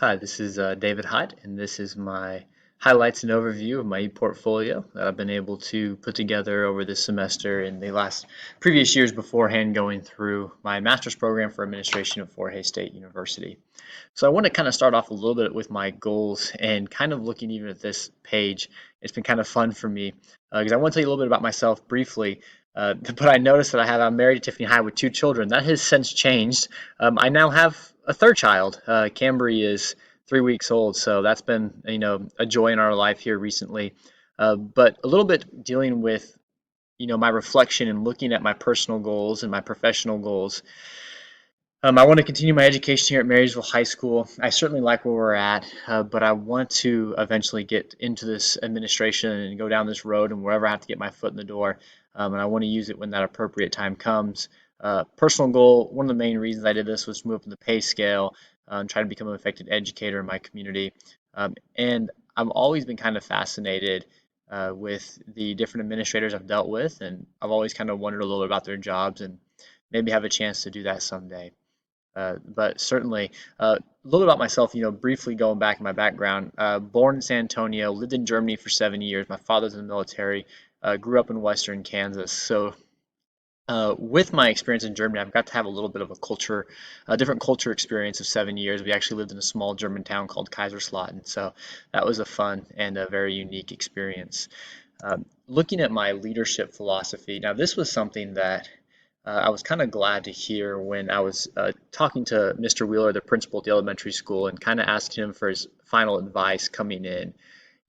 Hi, this is David Hyde, and this is my highlights and overview of my ePortfolio that I've been able to put together over this semester and the last previous years beforehand going through my master's program for administration at Fort Hays State University. So I want to kind of start off a little bit with my goals and kind of looking even at this page. It's been kind of fun for me because I want to tell you a little bit about myself briefly. But I noticed that I'm married to Tiffany Hyde with two children. That has since changed. I now have a third child. Cambry is 3 weeks old, so that's been a joy in our life here recently. But a little bit dealing with my reflection and looking at my personal goals and my professional goals. I want to continue my education here at Marysville High School. I certainly like where we're at, but I want to eventually get into this administration and go down this road and wherever I have to get my foot in the door. And I want to use it when that appropriate time comes. Personal goal, one of the main reasons I did this was to move up in the pay scale, try to become an effective educator in my community. And I've always been kind of fascinated with the different administrators I've dealt with, and I've always kind of wondered a little bit about their jobs and maybe have a chance to do that someday. But certainly, a little about myself, briefly going back in my background. Born in San Antonio, lived in Germany for 7 years. My father's in the military, grew up in Western Kansas. So, with my experience in Germany, I've got to have a little bit of a different culture experience of 7 years. We actually lived in a small German town called Kaiserslautern. So, that was a fun and a very unique experience. Looking at my leadership philosophy, now this was something that I was kind of glad to hear when I was talking to Mr. Wheeler, the principal at the elementary school, and kind of asked him for his final advice coming in,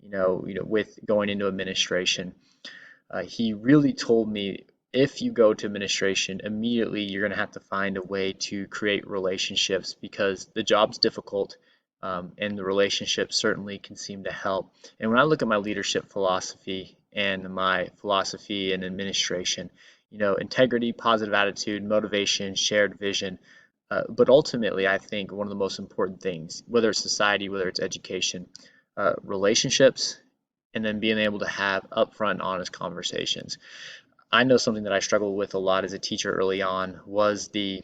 with going into administration. He really told me if you go to administration, immediately you're going to have to find a way to create relationships because the job's difficult, and the relationships certainly can seem to help. And when I look at my leadership philosophy and my philosophy in administration, integrity, positive attitude, motivation, shared vision. But ultimately, I think one of the most important things, whether it's society, whether it's education, relationships, and then being able to have upfront, honest conversations. I know something that I struggled with a lot as a teacher early on was the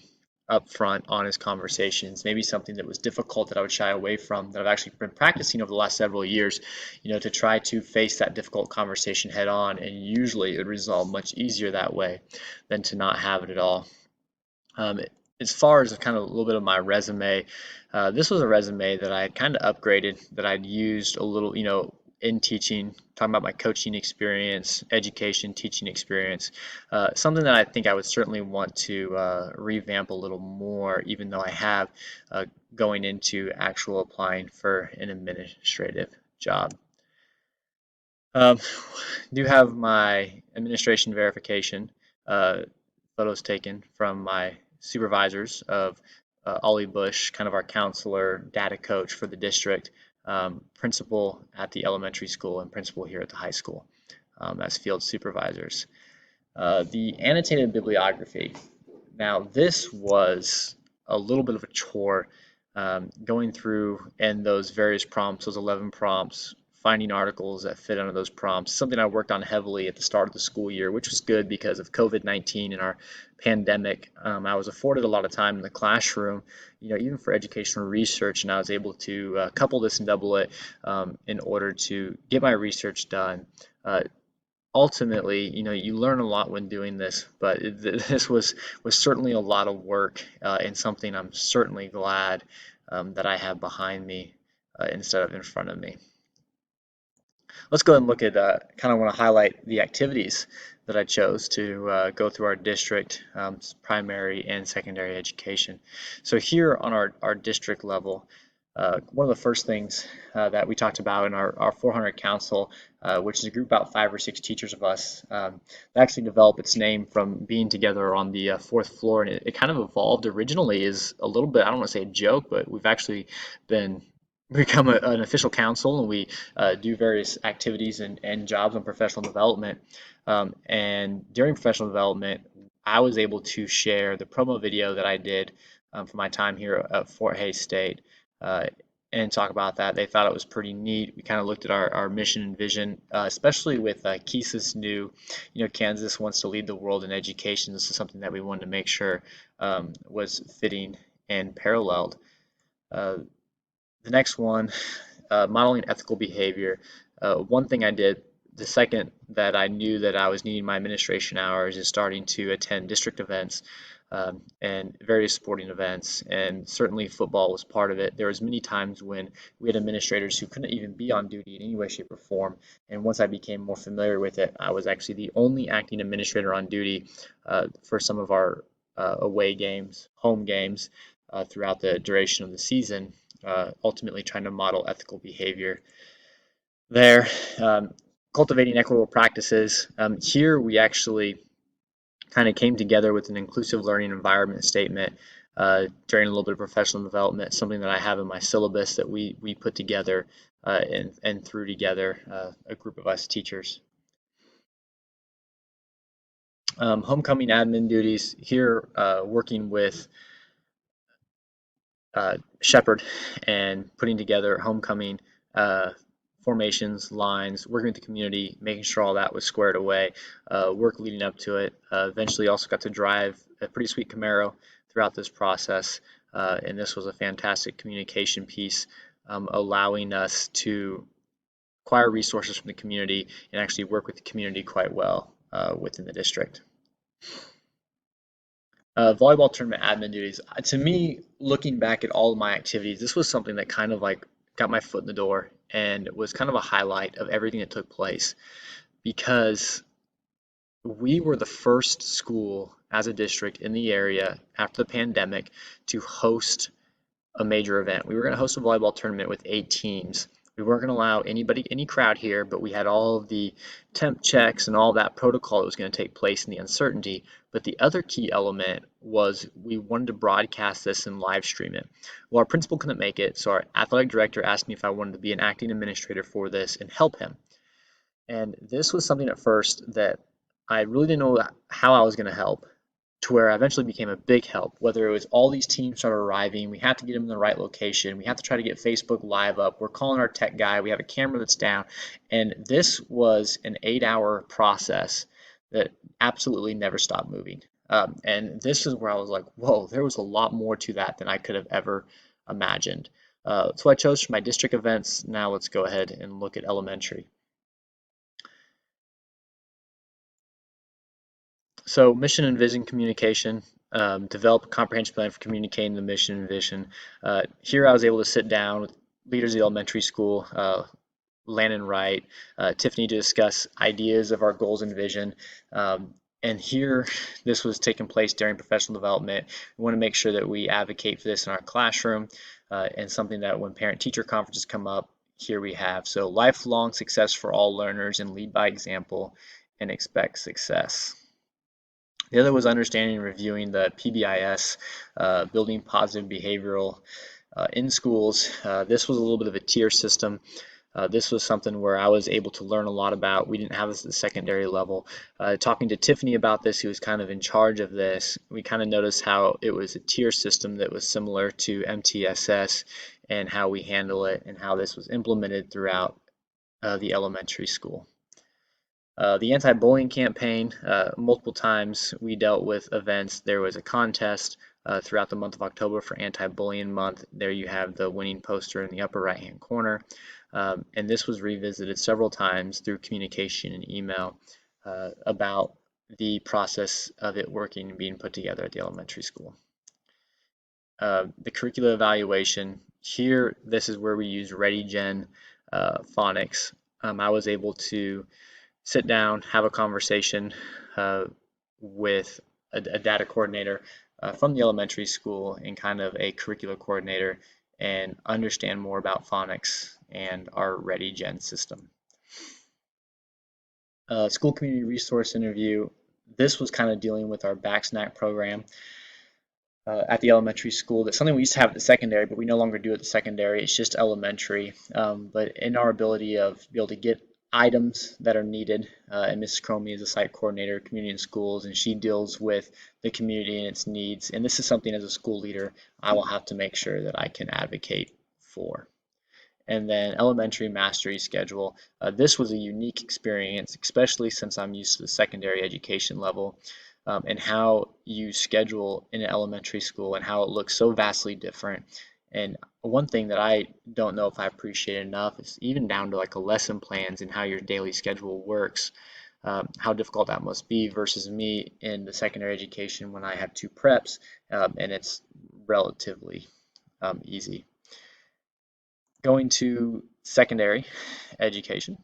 upfront, honest conversations. Maybe something that was difficult that I would shy away from that I've actually been practicing over the last several years, to try to face that difficult conversation head on. And usually it would resolve much easier that way than to not have it at all. Um, as far as kind of a little bit of my resume, this was a resume that I had kind of upgraded, that I'd used a little, in teaching, talking about my coaching experience, education, teaching experience, something that I think I would certainly want to revamp a little more, even though I have going into actual applying for an administrative job. Um, do have my administration verification photos taken from my supervisors of Ollie Bush, kind of our counselor, data coach for the district, principal at the elementary school, and principal here at the high school as field supervisors. The annotated bibliography. Now, this was a little bit of a chore going through and those various prompts, those 11 prompts, finding articles that fit under those prompts, something I worked on heavily at the start of the school year, which was good because of COVID-19 and our pandemic. I was afforded a lot of time in the classroom, even for educational research, and I was able to couple this and double it in order to get my research done. Ultimately, you learn a lot when doing this, but this was certainly a lot of work and something I'm certainly glad that I have behind me instead of in front of me. Let's go ahead and look at kind of want to highlight the activities that I chose to go through our district primary and secondary education. So here on our district level, one of the first things that we talked about in our 400 council, which is a group about 5 or 6 teachers of us, that actually developed its name from being together on the fourth floor, and it kind of evolved originally as a little bit, I don't want to say a joke, but we've actually been become an official council, and we do various activities and jobs on professional development. And during professional development, I was able to share the promo video that I did for my time here at Fort Hays State uh, and talk about that. They thought it was pretty neat. We kind of looked at our mission and vision, especially with Keesa's new, Kansas wants to lead the world in education. This is something that we wanted to make sure was fitting and paralleled. Uh, The next one, modeling ethical behavior. One thing I did the second that I knew that I was needing my administration hours is starting to attend district events and various sporting events, and certainly football was part of it. There was many times when we had administrators who couldn't even be on duty in any way, shape, or form, and once I became more familiar with it, I was actually the only acting administrator on duty for some of our away games, home games, throughout the duration of the season, ultimately trying to model ethical behavior there. Um, Cultivating equitable practices. Here we actually kind of came together with an inclusive learning environment statement during a little bit of professional development, something that I have in my syllabus that we put together and threw together a group of us teachers. Homecoming admin duties here, working with Shepherd and putting together homecoming formations, lines, working with the community, making sure all that was squared away, work leading up to it. Eventually also got to drive a pretty sweet Camaro throughout this process, and this was a fantastic communication piece, allowing us to acquire resources from the community and actually work with the community quite well within the district. Volleyball tournament admin duties. To me, looking back at all of my activities, this was something that kind of like got my foot in the door and was kind of a highlight of everything that took place because we were the first school as a district in the area after the pandemic to host a major event. We were going to host a volleyball tournament with 8 teams. We weren't going to allow anybody, any crowd here, but we had all of the temp checks and all that protocol that was going to take place in the uncertainty. But the other key element was we wanted to broadcast this and live stream it. Well, our principal couldn't make it, so our athletic director asked me if I wanted to be an acting administrator for this and help him. And this was something at first that I really didn't know how I was going to help, to where I eventually became a big help. Whether it was all these teams started arriving, we had to get them in the right location, we have to try to get Facebook Live up, we're calling our tech guy, we have a camera that's down, and this was an 8-hour process that absolutely never stopped moving. And this is where I was like, whoa, there was a lot more to that than I could have ever imagined. So I chose for my district events. Now let's go ahead and look at elementary. So mission and vision communication, develop a comprehensive plan for communicating the mission and vision. Here I was able to sit down with leaders of the elementary school, Landon Wright, Tiffany, to discuss ideas of our goals and vision. And here, this was taking place during professional development. We want to make sure that we advocate for this in our classroom and something that when parent-teacher conferences come up, here we have. So lifelong success for all learners and lead by example and expect success. The other was understanding and reviewing the PBIS, building positive behavioral in schools. This was a little bit of a tier system. This was something where I was able to learn a lot about. We didn't have this at the secondary level. Talking to Tiffany about this, who was kind of in charge of this, we kind of noticed how it was a tier system that was similar to MTSS and how we handle it and how this was implemented throughout the elementary school. The anti-bullying campaign, multiple times we dealt with events. There was a contest throughout the month of October for Anti-Bullying Month. There you have the winning poster in the upper right-hand corner. And this was revisited several times through communication and email about the process of it working and being put together at the elementary school. The curricular evaluation, here this is where we use ReadyGen phonics. I was able to sit down, have a conversation with a data coordinator from the elementary school and kind of a curricular coordinator and understand more about phonics and our ReadyGen system. School community resource interview. This was kind of dealing with our back snack program at the elementary school. That's something we used to have at the secondary, but we no longer do at the secondary. It's just elementary. But in our ability of be able to get items that are needed, and Mrs. Cromie is a site coordinator, community and schools, and she deals with the community and its needs. And this is something as a school leader I will have to make sure that I can advocate for. And then elementary mastery schedule. This was a unique experience, especially since I'm used to the secondary education level, and how you schedule in an elementary school and how it looks so vastly different. And one thing that I don't know if I appreciate enough is even down to like a lesson plans and how your daily schedule works, how difficult that must be versus me in the secondary education when I have two preps, and it's relatively easy. Going to secondary education,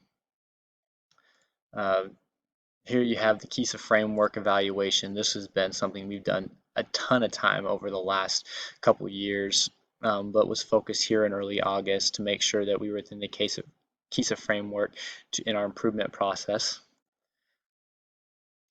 uh, here you have the KISA framework evaluation. This has been something we've done a ton of time over the last couple years, but was focused here in early August to make sure that we were within the KISA framework in our improvement process.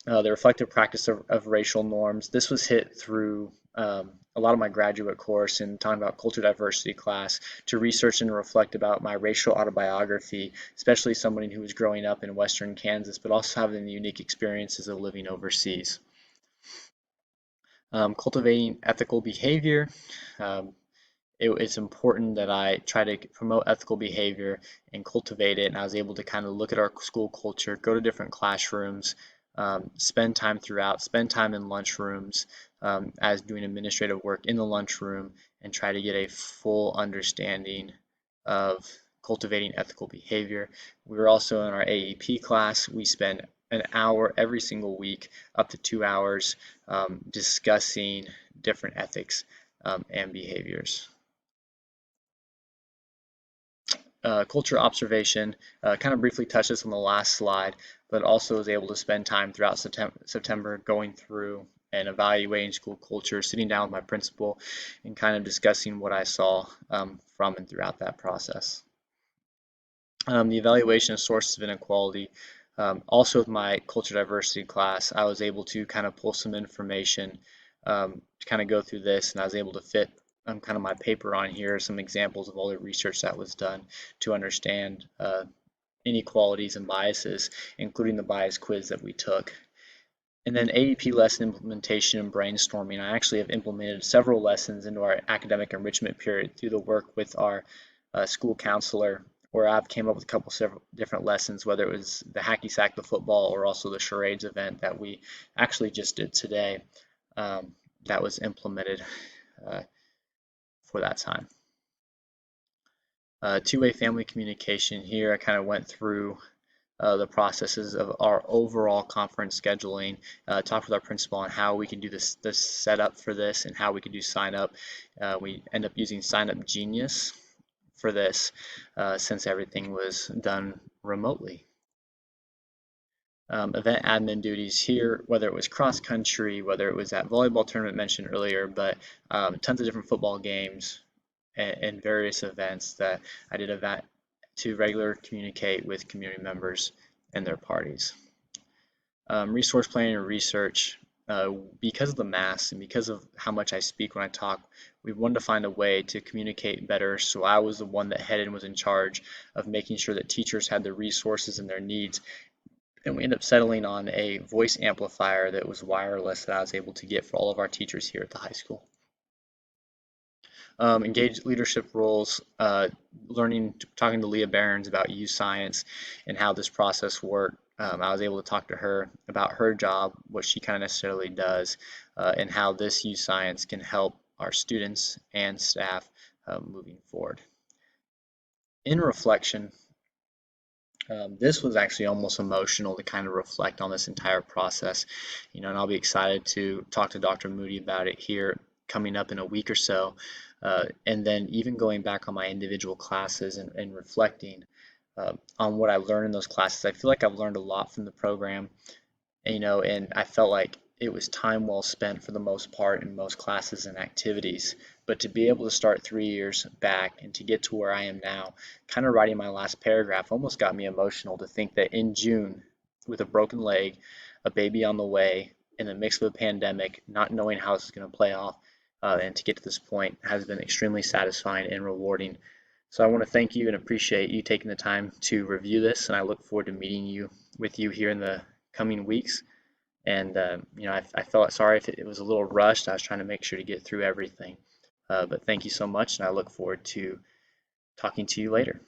The reflective practice of racial norms. This was hit through a lot of my graduate course and talking about culture diversity class to research and reflect about my racial autobiography, especially someone who was growing up in Western Kansas, but also having the unique experiences of living overseas. Cultivating ethical behavior. Um, it's important that I try to promote ethical behavior and cultivate it. And I was able to kind of look at our school culture, go to different classrooms, spend time throughout, spend time in lunchrooms as doing administrative work in the lunchroom, and try to get a full understanding of cultivating ethical behavior. We were also in our AEP class. We spend an hour every single week, up to 2 hours, discussing different ethics and behaviors. Culture observation, kind of briefly touched this on the last slide, but also was able to spend time throughout September going through and evaluating school culture, sitting down with my principal, and kind of discussing what I saw from and throughout that process. The evaluation of sources of inequality. Also with my culture diversity class, I was able to kind of pull some information to kind of go through this, and I was able to fit kind of my paper on here, some examples of all the research that was done to understand inequalities and biases, including the bias quiz that we took. And then AEP lesson implementation and brainstorming. I actually have implemented several lessons into our academic enrichment period through the work with our school counselor, where I've came up with several different lessons, whether it was the hacky sack, the football, or also the charades event that we actually just did today. That was implemented for that time. Two-way family communication. Here I kind of went through the processes of our overall conference scheduling, talked with our principal on how we can do this setup for this and how we can do sign up. We end up using Sign Up Genius for this since everything was done remotely. Event admin duties here, whether it was cross country, whether it was that volleyball tournament mentioned earlier, but tons of different football games and various events that I did event to regular communicate with community members and their parties. Resource planning and research, because of the mass and because of how much I speak when I talk, we wanted to find a way to communicate better. So I was the one that headed and was in charge of making sure that teachers had the resources and their needs. And we ended up settling on a voice amplifier that was wireless that I was able to get for all of our teachers here at the high school. Engage leadership roles, talking to Leah Behrens about U Science and how this process worked. I was able to talk to her about her job, what she kind of necessarily does, and how this U Science can help our students and staff moving forward. In reflection, this was actually almost emotional to kind of reflect on this entire process, and I'll be excited to talk to Dr. Moody about it here coming up in a week or so. And then even going back on my individual classes and reflecting on what I learned in those classes. I feel like I've learned a lot from the program, and I felt like it was time well spent for the most part in most classes and activities. But to be able to start 3 years back and to get to where I am now, kind of writing my last paragraph almost got me emotional to think that in June, with a broken leg, a baby on the way, in the mix of a pandemic, not knowing how this is going to play off, and to get to this point has been extremely satisfying and rewarding. So I want to thank you and appreciate you taking the time to review this, and I look forward to meeting with you here in the coming weeks. And I felt sorry if it was a little rushed. I was trying to make sure to get through everything. But thank you so much, and I look forward to talking to you later.